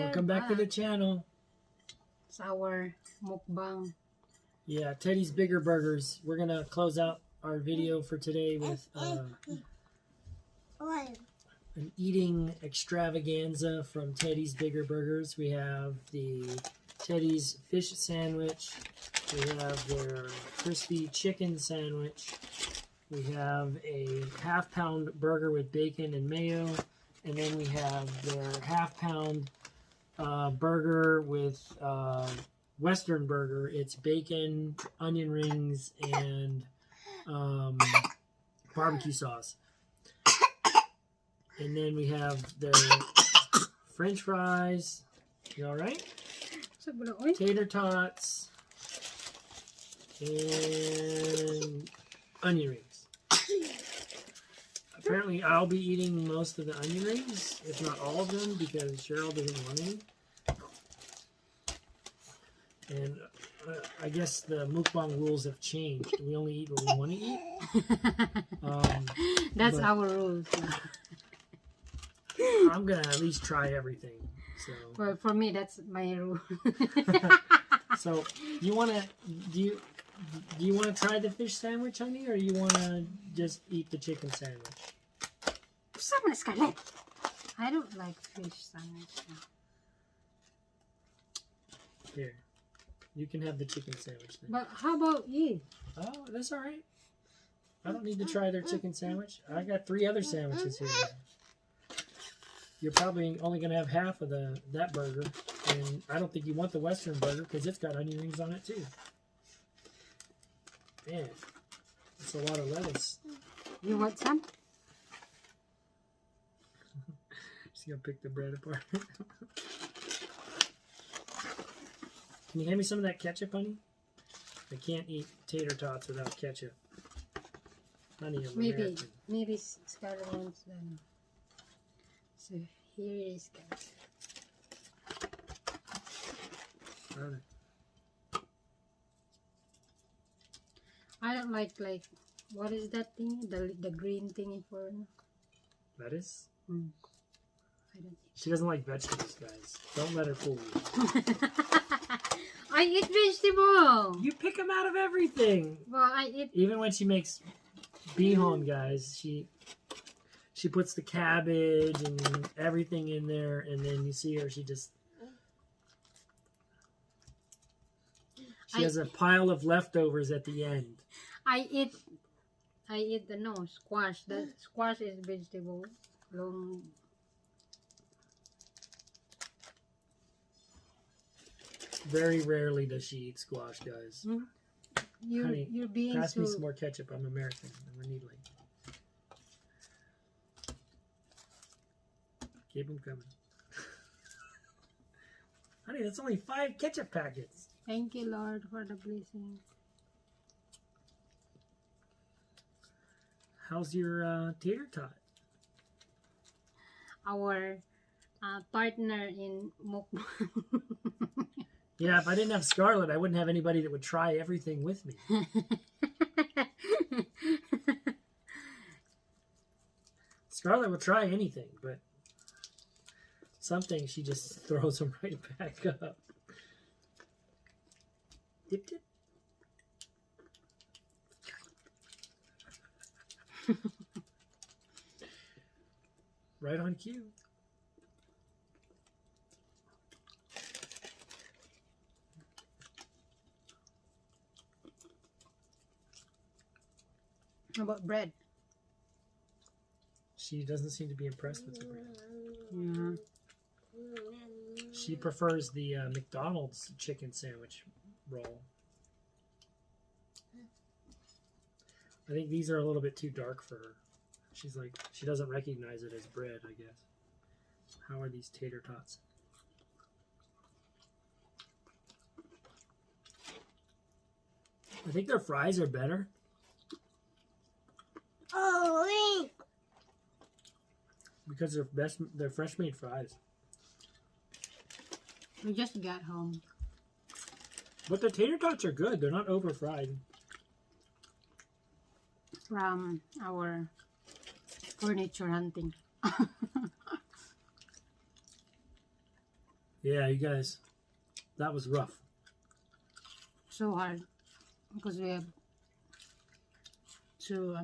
Welcome back to the channel. It's our mukbang. Yeah, Teddy's Bigger Burgers. We're going to close out our video for today with an eating extravaganza from Teddy's Bigger Burgers. We have the Teddy's fish sandwich. We have their crispy chicken sandwich. We have a half-pound burger with bacon and mayo. And then we have their half-pound burger with Western burger. It's bacon, onion rings, and barbecue sauce. And then we have their French fries. You all right? Tater tots and onion rings. Apparently, I'll be eating most of the onion rings, if not all of them, because Sheryl doesn't want any. And I guess the mukbang rules have changed. We only eat what we want to eat. That's our rules. I'm gonna at least try everything. So. Well, for me, that's my rule. So, you wanna do you want to try the fish sandwich, honey, or you want to just eat the chicken sandwich? Sama Scarlett. I don't like fish sandwich. Here, you can have the chicken sandwich then. But how about you? Oh, that's all right. I don't need to try their chicken sandwich. I got 3 other sandwiches here. You're probably only going to have half of that burger, and I don't think you want the Western burger because it's got onion rings on it too. Man, that's a lot of lettuce. You want some? Just gonna pick the bread apart. Can you hand me some of that ketchup, honey? I can't eat tater tots without ketchup. Honey, I'm American. Maybe Scarlett wants them. So here it is, guys. All right. I don't like what is that thing? The green thingy for Lettuce? I don't eat. She doesn't like vegetables, guys. Don't let her fool you. I eat vegetable. You pick them out of everything. Well, I eat. Even when she makes bihon, guys, she puts the cabbage and everything in there, and then you see her, she has a pile of leftovers at the end. I eat the squash. The squash is vegetable. Long. Very rarely does she eat squash, guys. Honey, you're being pass me some more ketchup. I'm American. I'm a needling. Keep them coming. Honey, that's only 5 ketchup packets. Thank you, Lord, for the blessing. How's your tater tot? Our partner in mukbang. Yeah, if I didn't have Scarlett, I wouldn't have anybody that would try everything with me. Scarlett would try anything, but some things she just throws them right back up. Dip, dip. Right on cue. How about bread? She doesn't seem to be impressed with the bread. Yeah. She prefers the McDonald's chicken sandwich roll. I think these are a little bit too dark for her. She's like, she doesn't recognize it as bread, I guess. How are these tater tots? I think their fries are better. Oh, Because they're fresh made fries. we just got home. But the tater tots are good. They're not over fried. From our furniture hunting. Yeah, you guys, that was rough. So hard. Because we have two,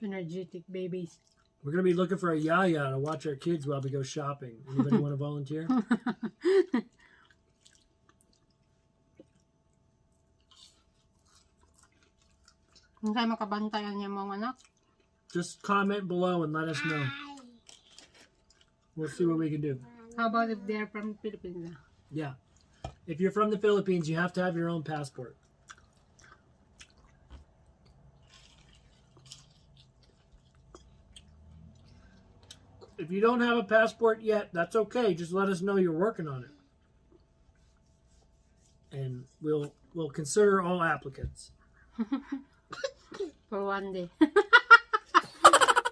energetic babies. We're gonna be looking for a yaya to watch our kids while we go shopping. Anybody want to volunteer? Kung kayo makabantayan niya mga anak. Just comment below and let us know. We'll see what we can do. How about if they're from the Philippines? Yeah. If you're from the Philippines, you have to have your own passport. If you don't have a passport yet, that's okay. Just let us know you're working on it. And we'll consider all applicants. For one day.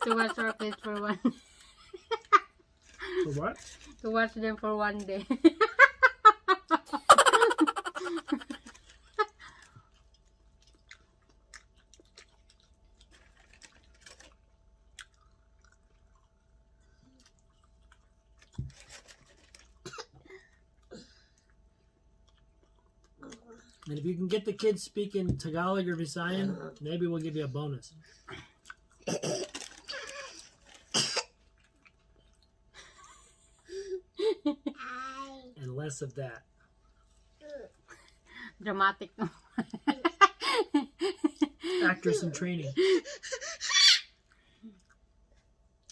To watch our kids for one day. For what? To watch them for one day. And if you can get the kids speaking Tagalog or Visayan, maybe we'll give you a bonus. And less of that. Dramatic. Actress in training.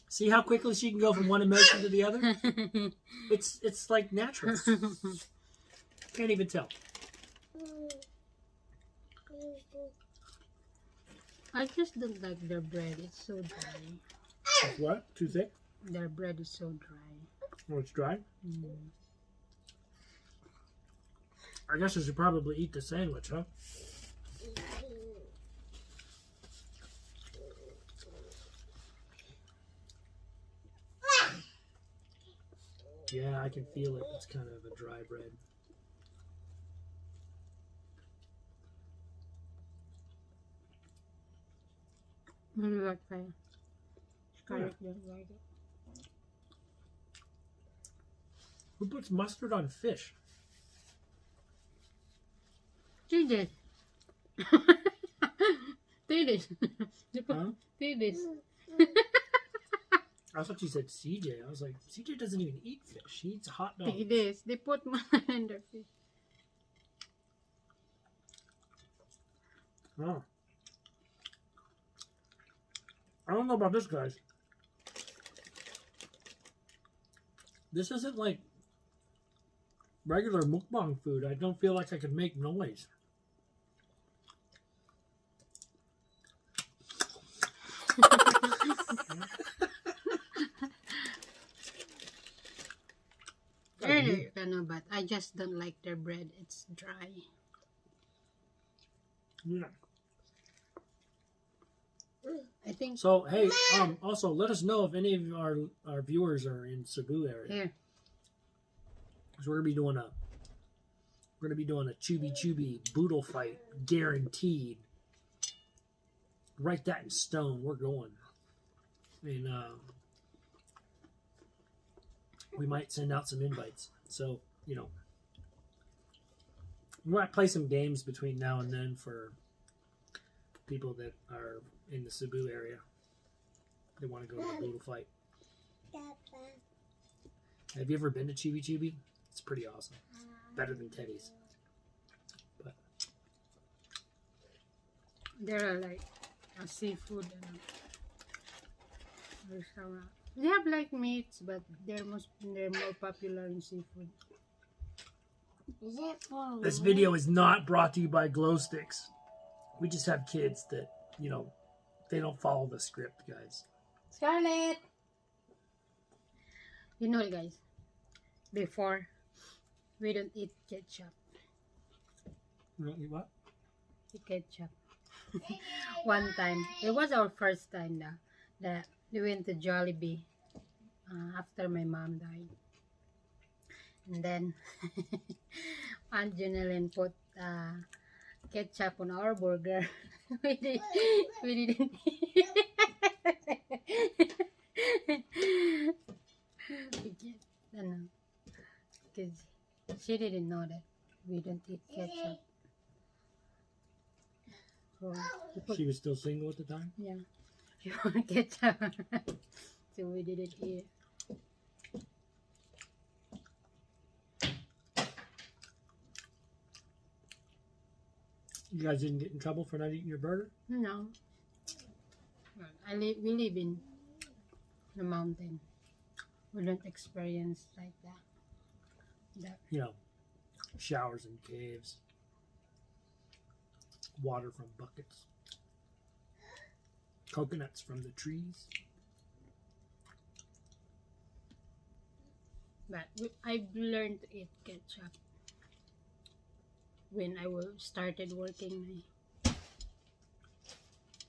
See how quickly she can go from one emotion to the other? It's like natural. Can't even tell. I just don't like their bread. It's so dry. What? Too thick? Their bread is so dry. Oh, it's dry? Mm. I guess I should probably eat the sandwich, huh? Yeah, I can feel it. It's kind of a dry bread. Maybe like fire. Scarlett don't like it. Who puts mustard on fish? She did. They did. Huh? They did. I thought you said CJ. I was like, CJ doesn't even eat fish. He eats hot dogs. It is. They put mustard in their fish. Oh. I don't know about this, guys. This isn't like regular mukbang food. I don't feel like I could make noise. Really, but I just don't like their bread. It's dry. Yeah. I think So hey, also let us know if any of our viewers are in Cebu area. here. Because we're gonna be doing a chubby boodle fight, guaranteed. Write that in stone. We're going. And we might send out some invites. So we might play some games between now and then for people that are in the Cebu area. They want to go to a boodle fight. Have you ever been to Chubby? It's pretty awesome. Better than Teddy's. But There are like a seafood restaurant. They have like meats, but they're more popular in seafood. Is it for this video is not brought to you by glow sticks. We just have kids that, they don't follow the script, guys. Scarlett! You know, guys, before, we don't eat ketchup. You don't eat what? Eat ketchup. One time, it was our first time now that we went to Jollibee after my mom died. And then, Aunt Janelle put ketchup on our burger. we didn't She didn't know that we don't eat ketchup. So, She was still single at the time. yeah. She wanted ketchup. So we didn't eat. You guys didn't get in trouble for not eating your burger? No. We live in the mountain. We don't experience like that. You know, showers in caves, water from buckets, coconuts from the trees. But I've learned to eat ketchup when I started working.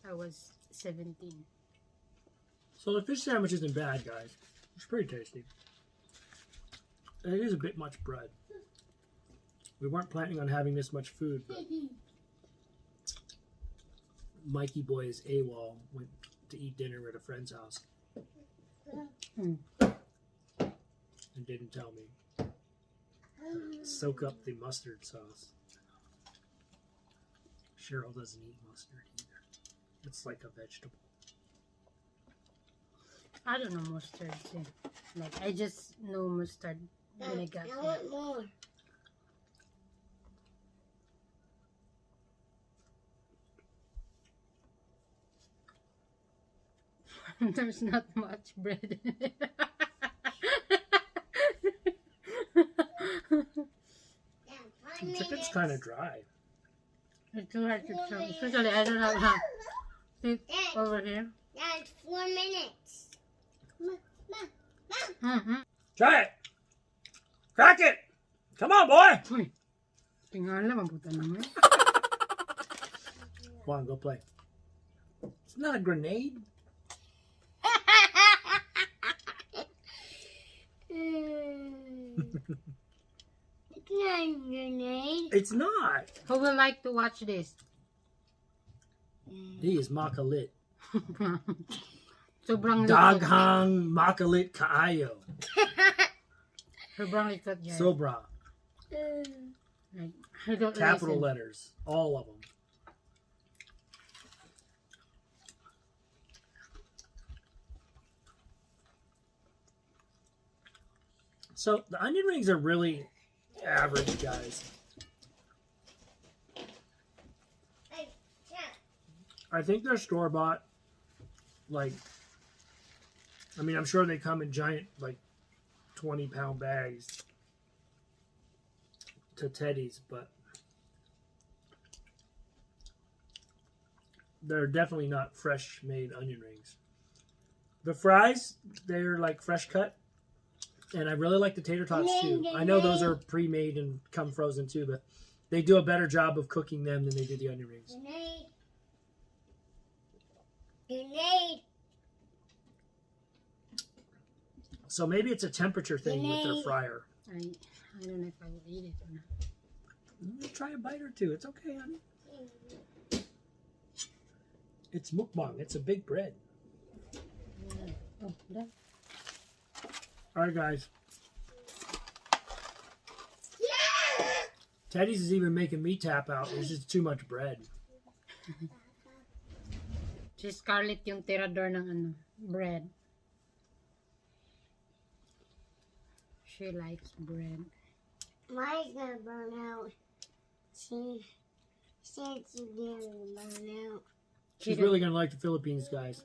I was 17. So the fish sandwich isn't bad, guys. It's pretty tasty. And it is a bit much bread. We weren't planning on having this much food, but Mikey boy is AWOL, went to eat dinner at a friend's house. Mm. And didn't tell me. Soak up the mustard sauce. Sheryl doesn't eat mustard either. It's like a vegetable. I don't know mustard too. Like I just know mustard when I got I there. want more. There's not much bread in it. The chicken's kind of dry. It's too hard to chew. Especially I don't have half. See over here. That's 4 minutes. Mm-hmm. Try it! Crack it! Come on, boy! Uy. Tingala, mabuta naman. Go on, go play. It's not a grenade. It's not a grenade. It's not. Who would like to watch this? He is makalit. Sobrang Daghang makalit kaayo. Sobrang likot yan. Sobra. Like, I don't Capital listen. letters. All of them. So the onion rings are really average, guys. Hey, Chuck. I think they're store-bought. Like, I mean, I'm sure they come in giant, like, 20-pound bags to Teddy's, but they're definitely not fresh-made onion rings. The fries, they're, like, fresh cut. And I really like the tater tots, too. I know those are pre-made and come frozen, too, but they do a better job of cooking them than they do the onion rings. Grenade. Grenade. So maybe it's a temperature thing with their fryer. I don't know if I will eat it or not. Try a bite or two. It's okay, honey. It's mukbang. It's a big bread. Oh, that. All right, guys. Teddy's is even making me tap out. There's just too much bread. Si Scarlett yung tirador ng ano, bread. She likes bread. Mine's gonna burn out. See, it's gonna burn out. She's really going to like the Philippines, guys.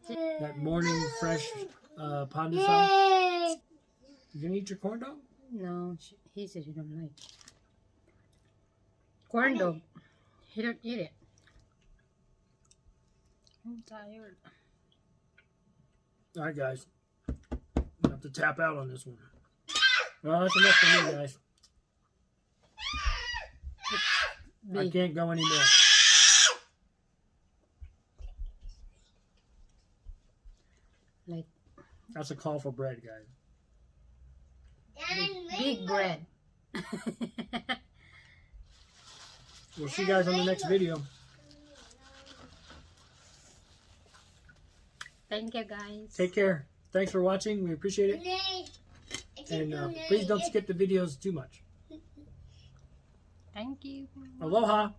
That morning fresh pandesal. You going to eat your corn dog? No, he said he don't like corn dog. He don't eat it. I'm tired. All right, guys. I have to tap out on this one. Well, that's enough for me, guys. I can't go anymore. Like That's a call for bread, guys. big bread. We'll see you guys on the next video. Thank you, guys. Take care. Thanks for watching. We appreciate it. Grenade. And please don't skip the videos too much. Thank you. Aloha.